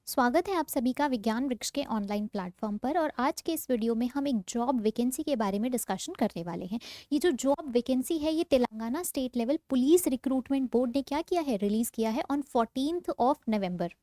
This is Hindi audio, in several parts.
स्वागत है आप सभी का विज्ञान वृक्ष के ऑनलाइन प्लेटफॉर्म पर। और आज के इस वीडियो में हम एक जॉब वैकेंसी के बारे में डिस्कशन करने वाले हैं। ये जो जॉब वैकेंसी है ये Telangana state level police recruitment board ने क्या किया है, रिलीज किया है ऑन 14th ऑफ नवंबर।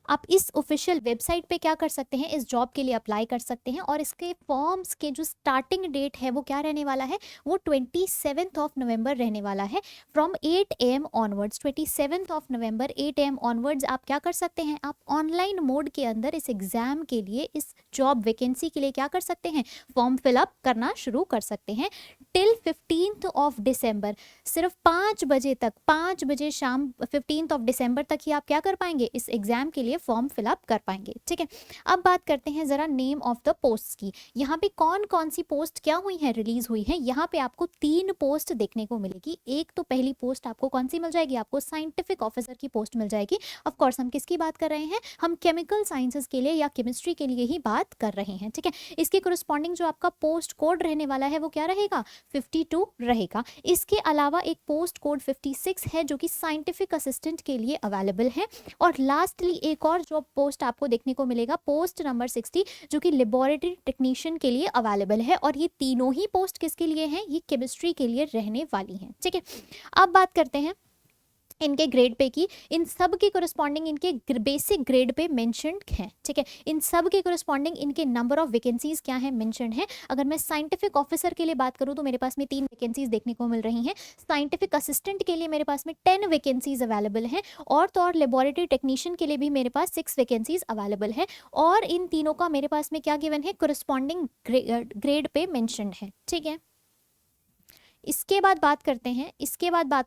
आप इस ऑफिशियल वेबसाइट पे क्या कर सकते हैं, इस जॉब के लिए अप्लाई कर सकते हैं। और इसके फॉर्म्स के जो स्टार्टिंग डेट है वो क्या रहने वाला है, वो 27th ऑफ नवंबर रहने वाला है। From 8 AM onwards, 27th of November 8 AM onwards आप क्या कर सकते हैं, आप ऑनलाइन मोड के अंदर इस एग्जाम के लिए, इस जॉब वैकेंसी के लिए क्या कर सकते हैं, फॉर्म फिलअप करना शुरू कर सकते हैं। टिल 15th ऑफ डिसम्बर, सिर्फ 5 बजे तक, 5 बजे शाम 15th ऑफ डिसम्बर तक ही आप क्या कर पाएंगे, इस एग्जाम के लिए फॉर्म फिलअप कर पाएंगे। ठीक है, अब बात करते हैं जरा नेम ऑफ द पोस्ट की। यहाँ पे कौन कौन सी पोस्ट क्या हुई है, रिलीज हुई है। यहाँ पे आपको 3 पोस्ट देखने को मिलेगी। एक तो पहली पोस्ट आपको कौन सी मिल जाएगी, आपको साइंटिफिक ऑफिसर की पोस्ट मिल जाएगी। ऑफ कोर्स हम किसकी बात कर रहे हैं, हम केमिकल साइंसेस के लिए या केमिस्ट्री के लिए ही बात कर रहे हैं। ठीक है, इसके कोरिस्पॉन्डिंग जो आपका पोस्ट कोड रहने वाला है वो क्या रहेगा, 52 रहेगा। इसके अलावा एक पोस्ट कोड 56 है जो कि साइंटिफिक असिस्टेंट के लिए अवेलेबल है। और लास्टली एक और जॉब पोस्ट आपको देखने को मिलेगा, पोस्ट नंबर 60, जो कि लेबोरेटरी टेक्नीशियन के लिए अवेलेबल है। और ये तीनों ही पोस्ट किसके लिए हैं, ये केमिस्ट्री के लिए रहने वाली हैं। ठीक है, अब बात करते हैं इनके ग्रेड पे की। इन सब के कोरिस्पॉन्डिंग इनके बेसिक ग्रेड पे मेंशन्ड हैं। ठीक है, इन सब के कोरिस्पॉन्डिंग इनके नंबर ऑफ वैकेंसीज क्या है, मेंशन्ड है। अगर मैं साइंटिफिक ऑफिसर के लिए बात करूं तो मेरे पास में 3 वैकेंसीज देखने को मिल रही हैं। साइंटिफिक असिस्टेंट के लिए मेरे पास में 10 वैकेंसीज अवेलेबल हैं। और तो और लेबोरेटरी टेक्नीशियन के लिए भी मेरे पास 6 वैकेंसीज अवेलेबल है। और इन तीनों का मेरे पास में क्या गिवन है, कोरिस्पॉन्डिंग ग्रेड पे मेंशन्ड है। ठीक है, इसके बाद बात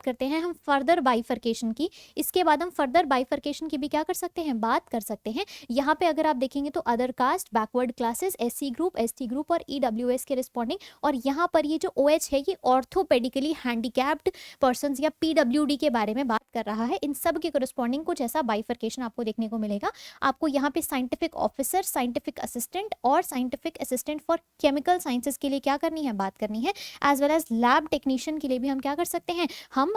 करते हैं हम फर्दर बाइफर्केशन की। इसके बाद हम फर्दर बाइफर्केशन की भी क्या कर सकते हैं, बात कर सकते हैं। यहाँ पे अगर आप देखेंगे तो other caste, backward classes, SC group, ST group और EWS के रिस्पॉन्डिंग। और यहाँ पर ये जो OH है ये ऑर्थोपेडिकली हैंडीकैप्ड पर्संस या PWD के बारे में बात कर रहा है। इन सब के कोरिस्पॉन्डिंग कुछ ऐसा बाइफर्केशन आपको देखने को मिलेगा। आपको यहाँ पे साइंटिफिक ऑफिसर, साइंटिफिक असिस्टेंट और scientific assistant for chemical sciences के लिए क्या करनी है, बात करनी है। As well as lab technician के लिए भी हम क्या कर सकते हैं, हम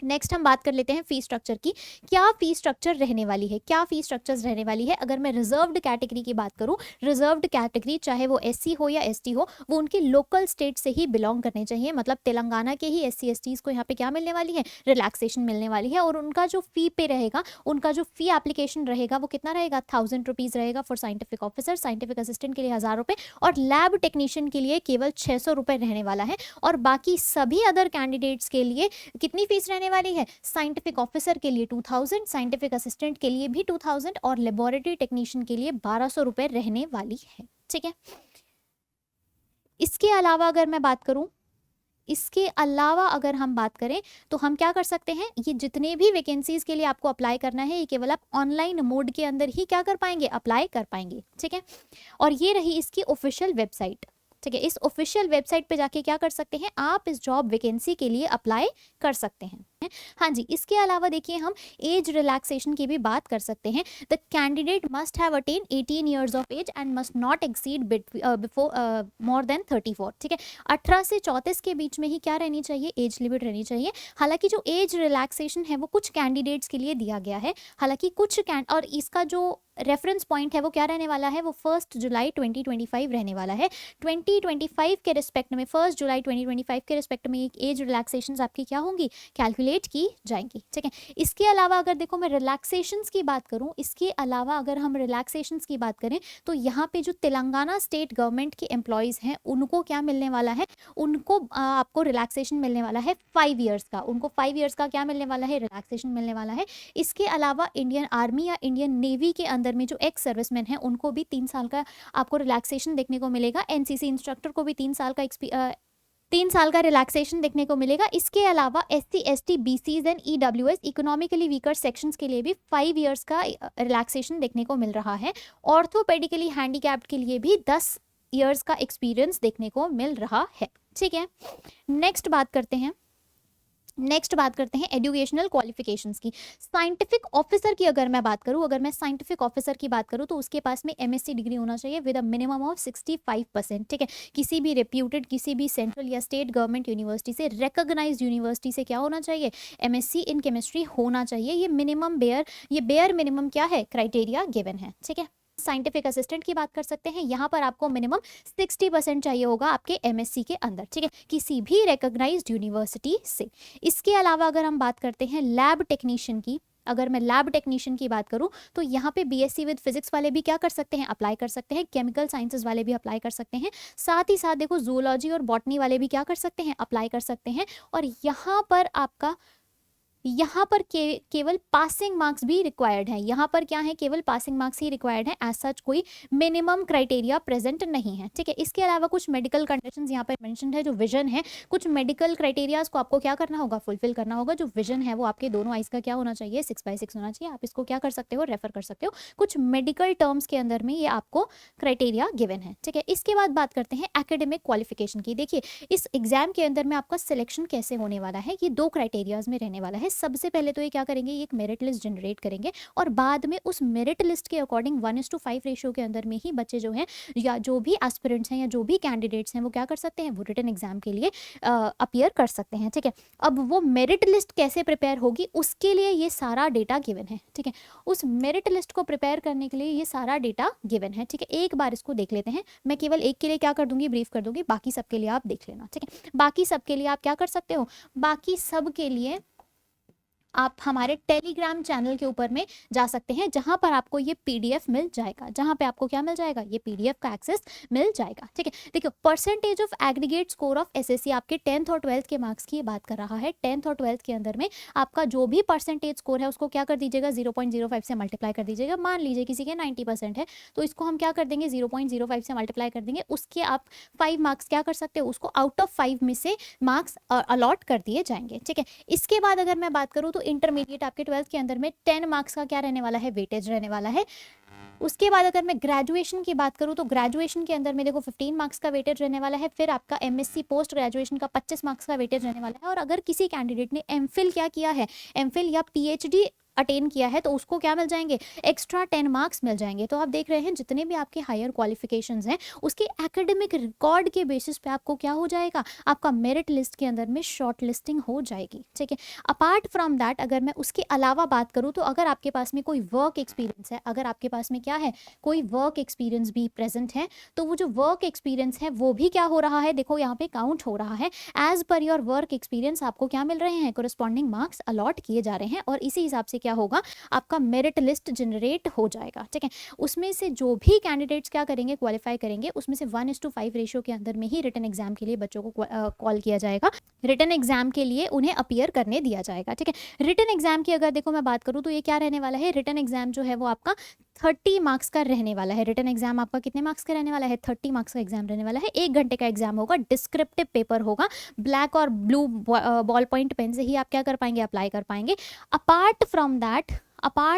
नेक्स्ट हम बात कर लेते हैं फी स्ट्रक्चर की। क्या फी स्ट्रक्चर रहने वाली है, क्या फी स्ट्रक्चर्स रहने वाली है। अगर मैं रिजर्व्ड कैटेगरी की बात करूं, रिजर्व्ड कैटेगरी चाहे वो SC हो या ST हो, वो उनके लोकल स्टेट से ही बिलोंग करने चाहिए। मतलब तेलंगाना के ही SC STs को यहाँ पे क्या मिलने वाली है, रिलैक्सेशन मिलने वाली है। और उनका जो फी पे रहेगा, उनका जो फी एप्लीकेशन रहेगा वो कितना रहेगा, 1000 रुपीज़ रहेगा for scientific officer, scientific assistant के लिए 1000 रुपये और लैब टेक्नीशियन के लिए केवल 600 रुपये रहने वाला है। और बाकी सभी अदर कैंडिडेट्स के लिए कितनी फीस रहने वाली है, साइंटिफिक ऑफिसर के लिए 2000, साइंटिफिक असिस्टेंट के लिए भी 2000 और लेबोरेटरी टेक्नीशियन के लिए 1200 रुपये रहने वाली है। ठीक है, इसके अलावा अगर मैं बात करूं, इसके अलावा अगर हम बात करें तो हम क्या कर सकते हैं, ये जितने भी वैकेंसीज के लिए आपको अप्लाई करना है ये केवल आप ऑनलाइन मोड के अंदर ही क्या कर पाएंगे, अप्लाई कर पाएंगे। ठीक है, और ये रही इसकी ऑफिशियल वेबसाइट। ठीक है, इस ऑफिशियल वेबसाइट पे जाके क्या कर सकते हैं, आप इस जॉब वैकेंसी के लिए अप्लाई कर सकते हैं। हाँ जी, इसके अलावा देखिए हम एज रिलैक्सेशन की भी बात कर सकते हैं। The candidate must have attain 18 years of age and must not exceed before more than 34। ठीक है, 18 से 34 के बीच में ही क्या रहनी चाहिए, एज लिमिट रहनी चाहिए। हालांकि जो एज रिलैक्सेशन है वो कुछ कैंडिडेट्स के लिए दिया गया है, हालांकि कुछ और इसका जो रेफरेंस पॉइंट है वो क्या रहने वाला है, वो 1 जुलाई 2025 रहने वाला है। 2025 के रिस्पेक्ट में, 1 जुलाई 2025 के रिस्पेक्ट में एज रिलैक्सेशन आपकी क्या होंगी, कैलकुलेट की जाएंगी। ठीक है, इसके अलावा अगर देखो मैं रिलैक्सेशंस की बात करूं, इसके अलावा अगर हम रिलैक्सेशंस की बात करें तो यहाँ पे जो तेलंगाना स्टेट गवर्नमेंट के एम्प्लॉयज़ हैं उनको क्या मिलने वाला है, उनको आपको रिलैक्सेशन मिलने वाला है 5 ईयर्स का। उनको 5 ईयर्स का क्या मिलने वाला है, रिलैक्सेशन मिलने वाला है। इसके अलावा इंडियन आर्मी या इंडियन नेवी के अंदर में जो एक्स सर्विसमैन है उनको भी 3 साल का आपको रिलैक्सेशन देखने को मिलेगा। NCC इंस्ट्रक्टर को भी 3 साल का रिलैक्सेशन देखने को मिलेगा। इसके अलावा SC ST BCs and EWS economically weaker sections के लिए भी 5 ईयर्स का रिलैक्सेशन देखने को मिल रहा है। ऑर्थोपेडिकली हैंडीकैप्ड के लिए भी 10 ईयर्स का एक्सपीरियंस देखने को मिल रहा है। ठीक है, नेक्स्ट बात करते हैं नेक्स्ट बात करते हैं एजुकेशनल क्वालिफिकेशंस की। साइंटिफिक ऑफिसर की अगर मैं बात करूं, अगर मैं साइंटिफिक ऑफिसर की बात करूं तो उसके पास में एमएससी डिग्री होना चाहिए विद अ मिनिमम ऑफ 65%। ठीक है, किसी भी रेप्यूटेड, किसी भी सेंट्रल या स्टेट गवर्नमेंट यूनिवर्सिटी से, रिकॉग्नाइज्ड यूनिवर्सिटी से क्या होना चाहिए, एमएससी इन केमिस्ट्री होना चाहिए। ये मिनिमम बेयर मिनिमम क्या है, क्राइटेरिया गिवन है। ठीक है, साइंटिफिक असिस्टेंट की बात कर सकते हैं, यहाँ पर आपको मिनिमम 60% चाहिए होगा आपके एमएससी के अंदर। ठीक है, किसी भी रिकॉग्नाइज्ड यूनिवर्सिटी से। इसके अलावा अगर हम बात करते हैं लैब टेक्नीशियन की, अगर मैं लैब टेक्नीशियन की बात करूं तो यहाँ पे बीएससी विद फिजिक्स वाले भी क्या कर सकते हैं, अप्लाई कर सकते हैं। केमिकल साइंसेज वाले भी अप्लाई कर सकते हैं। साथ ही साथ देखो जूलॉजी और बॉटनी वाले भी क्या कर सकते हैं, अप्लाई कर सकते हैं। और यहाँ पर केवल पासिंग मार्क्स भी रिक्वायर्ड है। यहाँ पर क्या है, केवल पासिंग मार्क्स ही रिक्वायर्ड है। एज सच कोई मिनिमम क्राइटेरिया प्रेजेंट नहीं है। ठीक है, इसके अलावा कुछ मेडिकल कंडीशंस यहाँ पर मेंशन्ड है। जो विजन है, कुछ मेडिकल क्राइटेरियाज को आपको क्या करना होगा, फुलफिल करना होगा। जो विजन है वो आपके दोनों आइज का क्या होना चाहिए, 6/6 होना चाहिए। आप इसको क्या कर सकते हो, रेफर कर सकते हो। कुछ मेडिकल टर्म्स के अंदर में ये आपको क्राइटेरिया गिवन है। ठीक है, इसके बाद बात करते हैं एकेडमिक क्वालिफिकेशन की। देखिए, इस एग्जाम के अंदर में आपका सिलेक्शन कैसे होने वाला है, ये 2 क्राइटेरियाज में रहने वाला है। सबसे पहले तो ये क्या करेंगे, ये एक मेरिट लिस्ट जनरेट करेंगे और बाद में उस मेरिट लिस्ट के अकॉर्डिंग 1:5 रेशियो के अंदर में ही बच्चे जो हैं, या जो भी एस्पिरेंट्स हैं या जो भी कैंडिडेट्स हैं, वो क्या कर सकते हैं, वो रिटन एग्जाम के लिए अपीयर कर सकते हैं। ठीक है, अब वो मेरिट लिस्ट कैसे प्रिपेयर होगी, उसके लिए ये सारा डेटा गिवन है। ठीक है, उस मेरिट लिस्ट को प्रिपेयर करने के लिए ये सारा डेटा गिवन है। ठीक है, एक बार इसको देख लेते हैं। मैं केवल एक के लिए क्या कर दूंगी, ब्रीफ कर दूंगी, बाकी सबके लिए आप देख लेना। ठीक है, बाकी सबके लिए आप क्या कर सकते हो, बाकी सब के लिए आप हमारे टेलीग्राम चैनल के ऊपर में जा सकते हैं, जहां पर आपको ये पीडीएफ मिल जाएगा। जहां पे आपको क्या मिल जाएगा, ये पीडीएफ का एक्सेस मिल जाएगा। ठीक है, देखो percentage of aggregate score of SSC आपके 10th और 12th के मार्क्स की बात कर रहा है। 10th और 12th के अंदर में आपका जो भी परसेंटेज स्कोर है उसको क्या कर दीजिएगा, 0.05 से मल्टीप्लाई कर दीजिएगा। मान लीजिए किसी के 90% है तो इसको हम क्या कर देंगे, 0.05 से मल्टीप्लाई कर देंगे। उसके आप 5 मार्क्स क्या कर सकते हो, उसको आउट ऑफ 5 में से मार्क्स अलॉट कर दिए जाएंगे। ठीक है, इसके बाद अगर मैं बात करूँ तो इंटरमीडिएट आपके 12th के अंदर में 10 मार्क्स का क्या रहने वाला है, वेटेज रहने वाला है। उसके बाद अगर मैं ग्रेजुएशन की बात करूं तो ग्रेजुएशन के अंदर में देखो 15 मार्क्स का वेटेज रहने वाला है। फिर आपका एमएससी पोस्ट ग्रेजुएशन का 25 मार्क्स का वेटेज रहने वाला है। और अगर किसी कैंडिडेट ने एमफिल क्या किया है, एमफिल या पीएचडी अटेन किया है तो उसको क्या मिल जाएंगे, एक्स्ट्रा 10 मार्क्स मिल जाएंगे। तो आप देख रहे हैं जितने भी आपके हायर क्वालिफिकेशंस हैं उसके एकेडमिक रिकॉर्ड के बेसिस पे आपको क्या हो जाएगा, आपका मेरिट लिस्ट के अंदर में शॉर्ट लिस्टिंग हो जाएगी। ठीक है, अपार्ट फ्रॉम दैट अगर मैं उसके अलावा बात करूं तो अगर आपके पास में कोई वर्क एक्सपीरियंस है, अगर आपके पास में क्या है, कोई वर्क एक्सपीरियंस भी प्रेजेंट है, तो वो जो वर्क एक्सपीरियंस है वो भी क्या हो रहा है, देखो यहाँ पे काउंट हो रहा है। As per your work experience आपको क्या मिल रहे हैं, कोरस्पॉन्डिंग मार्क्स अलॉट किए जा रहे हैं और इसी हिसाब से क्या होगा, आपका मेरिट लिस्ट जनरेट हो जाएगा। ठीक है, उसमें से जो भी कैंडिडेट्स क्या करेंगे, क्वालिफाई करेंगे, उसमें से 1:5 रेशियो के अंदर में ही रिटन एग्जाम के लिए बच्चों को कॉल किया जाएगा, रिटन एग्जाम के लिए उन्हें अपीयर करने दिया जाएगा। ठीक है, रिटन एग्जाम की अगर देखो मैं बात करूं तो ये क्या रहने वाला है, रिटन एग्जाम जो है वो आपका 30 मार्क्स का रहने वाला है। रिटन एग्जाम आपका कितने मार्क्स का रहने वाला है, 30 मार्क्स का एग्जाम रहने वाला है। 1 घंटे का एग्जाम होगा, डिस्क्रिप्टिव पेपर होगा, ब्लैक और ब्लू बॉल पॉइंट पेन से ही आप क्या कर पाएंगे, अप्लाई कर पाएंगे। अपार्ट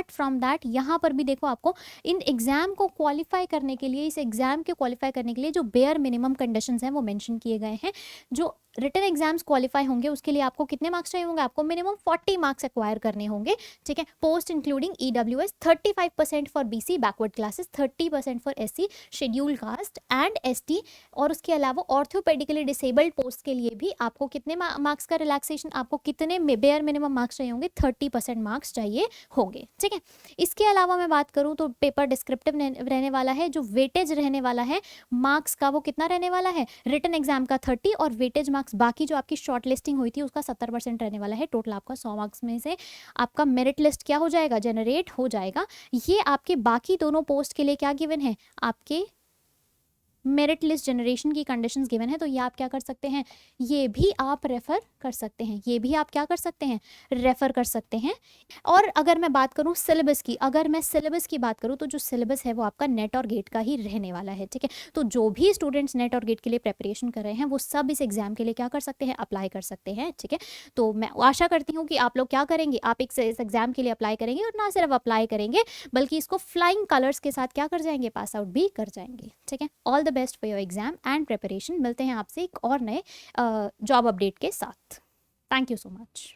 फ्रॉम दैट यहाँ पर भी देखो आपको इन एग्जाम को क्वालिफाई करने के लिए, इस एग्जाम के क्वालिफाई करने के लिए जो बेयर मिनिमम कंडीशंस हैं वो मेंशन किए गए हैं। जो रिटन एग्जाम्स क्वालिफाई होंगे उसके लिए आपको कितने मार्क्स चाहिए होंगे, आपको मिनिमम 40 मार्क्स एक्वायर करने होंगे। ठीक है, post including EWS 35% for BC backward classes, 30% for SC schedule caste and ST. और उसके अलावा ऑर्थोपेडिकली डिसेबल्ड पोस्ट के लिए भी आपको कितने मार्क्स का रिलैक्सेशन, आपको कितने बेयर मिनिमम मार्क्स चाहिए होंगे, 30% मार्क्स चाहिए होंगे। ठीक है, इसके अलावा मैं बात करूं तो पेपर डिस्क्रिप्टिव रहने वाला है। जो वेटेज रहने वाला है मार्क्स का वो कितना रहने वाला है, रिटन एग्जाम का 30 और वेटेज मार्क्स बाकी जो आपकी शॉर्ट लिस्टिंग हुई थी उसका 70% रहने वाला है। टोटल आपका 100 मार्क्स में से आपका मेरिट लिस्ट क्या हो जाएगा, जनरेट हो जाएगा। ये आपके बाकी दोनों पोस्ट के लिए क्या गिवन है, आपके मेरिट लिस्ट जनरेशन की कंडीशंस गिवन है। तो ये आप क्या कर सकते हैं, ये भी आप रेफर कर सकते हैं, ये भी आप क्या कर सकते हैं, रेफर कर सकते हैं। और अगर मैं बात करूं सिलेबस की, अगर मैं सिलेबस की बात करूं तो जो सिलेबस है वो आपका नेट और गेट का ही रहने वाला है। ठीक है, तो जो भी स्टूडेंट्स नेट और गेट के लिए प्रेपरेशन कर रहे हैं वो सब इस एग्जाम के लिए क्या कर सकते हैं, अप्लाई कर सकते हैं। ठीक है, तो मैं आशा करती हूँ कि आप लोग क्या करेंगे, आप इस एग्जाम के लिए अप्लाई करेंगे और ना सिर्फ अप्लाई करेंगे बल्कि इसको फ्लाइंग कलर्स के साथ क्या कर जाएंगे, पास आउट भी कर जाएंगे। ठीक है, all the best for your exam and preparation. मिलते हैं आपसे एक और नए जॉब अपडेट के साथ। Thank you so much.